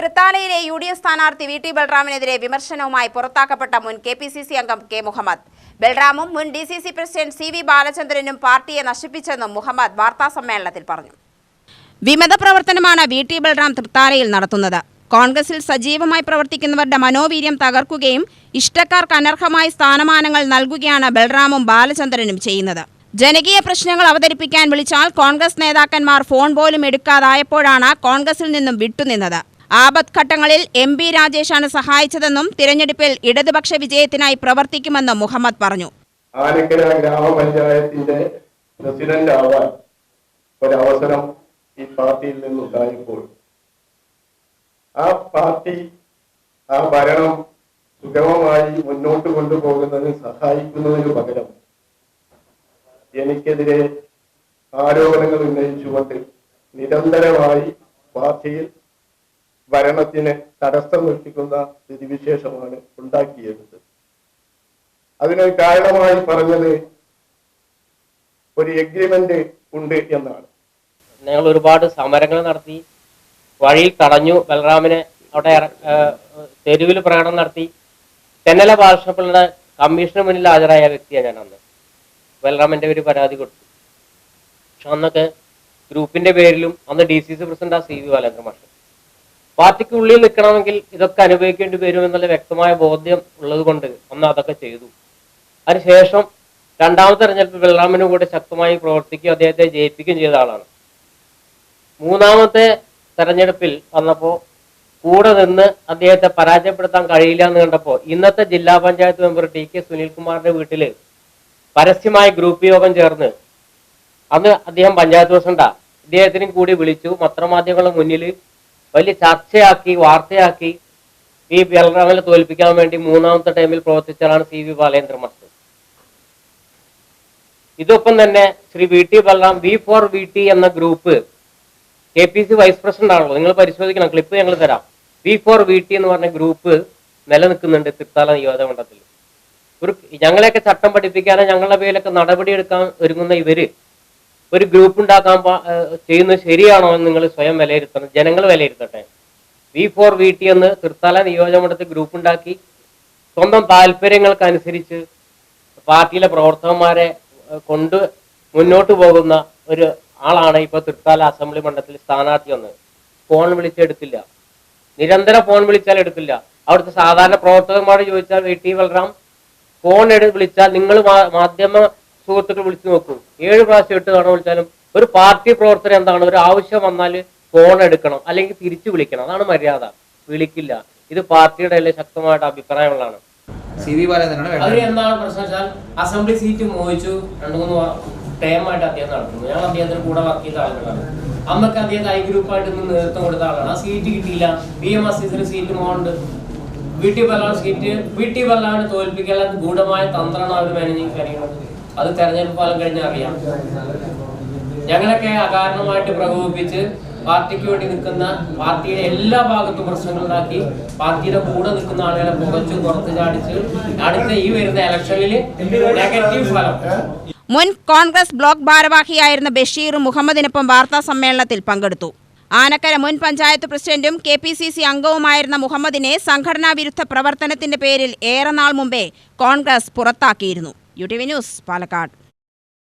തൃത്താലയിലെ UDF സ്ഥാനാർത്ഥി VT ബൽറാമിനെതിരെ വിമർശനവുമായി പുറത്താക്കപ്പെട്ട മുൻ KPCC അംഗം K മുഹമ്മദ്. ബൽറാമും മുൻ DCC പ്രസിഡന്റ് CV ബാലചന്ദ്രനും പാർട്ടിയെ നശിപ്പിച്ചെന്നും മുഹമ്മദ് വാർത്താസമ്മേളനത്തിൽ പറഞ്ഞു. വിമത പ്രവർത്തനമാണ് VT ബൽറാം തൃത്താലയിൽ നടത്തുന്നത്. കോൺഗ്രസിൽ സജീവമായി പ്രവർത്തിക്കുന്നവരുടെ മനോവീര്യം തകർക്കുകയും ഇഷ്ടക്കാർക്ക് അനർഹമായ സ്ഥാനമാനങ്ങൾ നൽകുകയാണ് ബൽറാമും ബാലചന്ദ്രനും ചെയ്യുന്നത്. ജനകീയ പ്രശ്നങ്ങൾ അവതരിപ്പിക്കാൻ വിളിച്ചാൽ കോൺഗ്രസ് നേതാക്കന്മാർ ഫോൺ പോലും എടുക്കാതായപ്പോഴാണ് കോൺഗ്രസിൽ നിന്നും വിട്ടുനിന്നത്. ആപത്ത് ഘട്ടങ്ങളിൽ MP രാജേഷാണ് സഹായിച്ചതെന്നും തിരഞ്ഞെടുപ്പിൽ ഇടതുപക്ഷ വിജയത്തിനായി പ്രവർത്തിക്കുമെന്നും മുഹമ്മദ് പറഞ്ഞു. ആനക്കര ഗ്രാമപഞ്ചായത്തിന്റെ പ്രസിഡന്റ് ആവാൻ ഒരവസരം ഈ പാർട്ടിയിൽ നിന്നുണ്ടായപ്പോൾ ആ പാർട്ടി ആ ഭരണം സുഗമമായി മുന്നോട്ട് കൊണ്ടുപോകുന്നതിന് സഹായിക്കുന്നതിന് പകരം എനിക്കെതിരെ ആരോപണങ്ങൾ ഉന്നയിച്ചുകൊണ്ട് നിരന്തരമായി പാർട്ടിയിൽ ഭരണത്തിന് തടസ്സം സൃഷ്ടിക്കുന്ന സ്ഥിതിവിശേഷമാണ് ഉണ്ടാക്കിയത്. അതിന് കാരണമായി പറഞ്ഞത് ഒരു എഗ്രിമെന്റ് ഉണ്ട് എന്നാണ്. ഞങ്ങൾ ഒരുപാട് സമരങ്ങൾ നടത്തി, വഴിയിൽ തടഞ്ഞു, ബൽറാമിനെ അവിടെ തെരുവിൽ പ്രകടനം നടത്തി. തെന്നല ബാലകൃഷ്ണപിള്ളയുടെ കമ്മീഷന് മുന്നിൽ ഹാജരായ വ്യക്തിയാണ് ഞാൻ. അന്ന് ബൽറാമിന്റെ ഒരു പരാതി കൊടുത്തു. പക്ഷെ അന്നൊക്കെ ഗ്രൂപ്പിന്റെ പേരിലും അന്ന് DCC പ്രസിഡന്റ് CV ബാലചന്ദ്രൻ മാഷ് പാർട്ടിക്കുള്ളിൽ നിൽക്കണമെങ്കിൽ ഇതൊക്കെ അനുഭവിക്കേണ്ടി വരുമെന്നുള്ള വ്യക്തമായ ബോധ്യം ഉള്ളത് കൊണ്ട് അന്ന് അതൊക്കെ ചെയ്തു. അതിനുശേഷം രണ്ടാമത്തെ തെരഞ്ഞെടുപ്പിൽ ബൽറാമിനും കൂടെ ശക്തമായി പ്രവർത്തിക്കുകയും അദ്ദേഹത്തെ ജയിപ്പിക്കുകയും ചെയ്ത ആളാണ്. മൂന്നാമത്തെ തെരഞ്ഞെടുപ്പിൽ വന്നപ്പോൾ കൂടെ നിന്ന് അദ്ദേഹത്തെ പരാജയപ്പെടുത്താൻ കഴിയില്ല എന്ന് കണ്ടപ്പോൾ ഇന്നത്തെ ജില്ലാ പഞ്ചായത്ത് മെമ്പർ TK സുനിൽകുമാറിന്റെ വീട്ടില് പരസ്യമായ ഗ്രൂപ്പ് യോഗം ചേർന്ന്, അന്ന് അദ്ദേഹം പഞ്ചായത്ത് പ്രസിഡന്റാ, ഇദ്ദേഹത്തിനും കൂടി വിളിച്ചു. പത്രമാധ്യമങ്ങളുടെ മുന്നിൽ വലിയ ചർച്ചയാക്കി, വാർത്തയാക്കി ഈ ബൽറാമിനെ തോൽപ്പിക്കാൻ വേണ്ടി മൂന്നാമത്തെ ടൈമിൽ പ്രവർത്തിച്ചാലാണ് CV ബാലചന്ദ്രൻ മാസ്റ്റർ. ഇതൊപ്പം തന്നെ ശ്രീ VT ബൽറാം V4VT എന്ന ഗ്രൂപ്പ് KPC വൈസ് പ്രസിഡന്റ് ആണല്ലോ, നിങ്ങൾ പരിശോധിക്കണം, ക്ലിപ്പ് ഞങ്ങൾ തരാം. V4VT എന്ന് പറഞ്ഞ ഗ്രൂപ്പ് നിലനിൽക്കുന്നുണ്ട് തൃത്താല നിയോജകമണ്ഡലത്തിൽ. ഞങ്ങളെയൊക്കെ ചട്ടം പഠിപ്പിക്കാനോ ഞങ്ങളുടെ പേരിലൊക്കെ നടപടിയെടുക്കാൻ ഒരുങ്ങുന്ന ഇവര് ഒരു ഗ്രൂപ്പ് ഉണ്ടാക്കാൻ ചെയ്യുന്നത് ശരിയാണോ എന്ന് നിങ്ങൾ സ്വയം വിലയിരുത്തണം, ജനങ്ങൾ വിലയിരുത്തട്ടെ. V4VT എന്ന് തൃത്താല നിയോജകമണ്ഡലത്തിൽ ഗ്രൂപ്പ് ഉണ്ടാക്കി സ്വന്തം താല്പര്യങ്ങൾക്കനുസരിച്ച് പാർട്ടിയിലെ പ്രവർത്തകന്മാരെ കൊണ്ട് മുന്നോട്ട് പോകുന്ന ഒരു ആളാണ് ഇപ്പൊ തൃത്താല അസംബ്ലി മണ്ഡലത്തിൽ സ്ഥാനാർത്ഥി വന്നത്. ഫോൺ വിളിച്ചെടുത്തില്ല, നിരന്തരം ഫോൺ വിളിച്ചാൽ എടുക്കില്ല. അവിടുത്തെ സാധാരണ പ്രവർത്തകന്മാരോട് ചോദിച്ചാൽ VT ബൽറാം ഫോൺ വിളിച്ചാൽ നിങ്ങൾ മാധ്യമ സുഹൃത്തുക്കൾ വിളിച്ചു നോക്കൂ, 7 പ്രാവശ്യം 8 തവണ വിളിച്ചാലും ഒരു പാർട്ടി പ്രവർത്തനം എന്താണ്, ഒരു ആവശ്യം വന്നാൽ ഫോൺ എടുക്കണം, അല്ലെങ്കിൽ തിരിച്ചു വിളിക്കണം, അതാണ് മര്യാദ. വിളിക്കില്ല. ഇത് പാർട്ടിയുടെ എല്ലാം ശക്തമായിട്ട് അഭിപ്രായമുള്ളതാണ്. എന്താണ് പ്രശ്നം വെച്ചാൽ അസംബ്ലി സീറ്റ് മോഹിച്ചു 2-3 ടൈമായിട്ട് അദ്ദേഹം നടത്തുന്നു. ഞങ്ങൾ അദ്ദേഹത്തിന് കൂടെ വർക്ക് ചെയ്ത ആളുകളാണ്. അമ്മക്ക് അദ്ദേഹം ഐ ഗ്രൂപ്പായിട്ട് നേതൃത്വം കൊടുത്ത ആളാണ്. ആ സീറ്റ് കിട്ടിയില്ല. PM അസീസിന് സീറ്റ് മോഹമുണ്ട്. VT ബൽറാമിനെ തോൽപ്പിക്കാനുള്ള ഗൂഢമായ തന്ത്രമാണ് അവർ മാനേജിങ് കാര്യങ്ങൾ. അത് തെരഞ്ഞെടുപ്പ് ഫലം കഴിഞ്ഞാൽ അറിയാം. ഞങ്ങളൊക്കെ അകാരണമായിട്ട് പ്രകോപിപ്പിച്ച് പാർട്ടിക്ക് വേണ്ടി നിൽക്കുന്ന, പാർട്ടിയുടെ എല്ലാ ഭാഗത്തും പ്രശ്നങ്ങൾ ഉണ്ടാക്കി പാർട്ടിയുടെ കൂടെ നിൽക്കുന്ന ആളുകളെ പുകച്ചു പുറത്ത് ചാടിച്ച് അടുത്ത ഈ വരുന്ന ഇലക്ഷനിൽ നെഗറ്റീവ് ഫലം. മുൻ കോൺഗ്രസ് ബ്ലോക്ക് ഭാരവാഹിയായിരുന്ന ബഷീറും മുഹമ്മദിനൊപ്പം വാർത്താ സമ്മേളനത്തിൽ പങ്കെടുത്തു. ആനക്കര മുൻ പഞ്ചായത്ത് പ്രസിഡന്റും KPCC അംഗവുമായിരുന്ന മുഹമ്മദിനെ സംഘടനാ വിരുദ്ധ പ്രവർത്തനത്തിന്റെ പേരിൽ ഏറെ നാൾ മുമ്പേ കോൺഗ്രസ് പുറത്താക്കിയിരുന്നു. UTV news, Palakkad.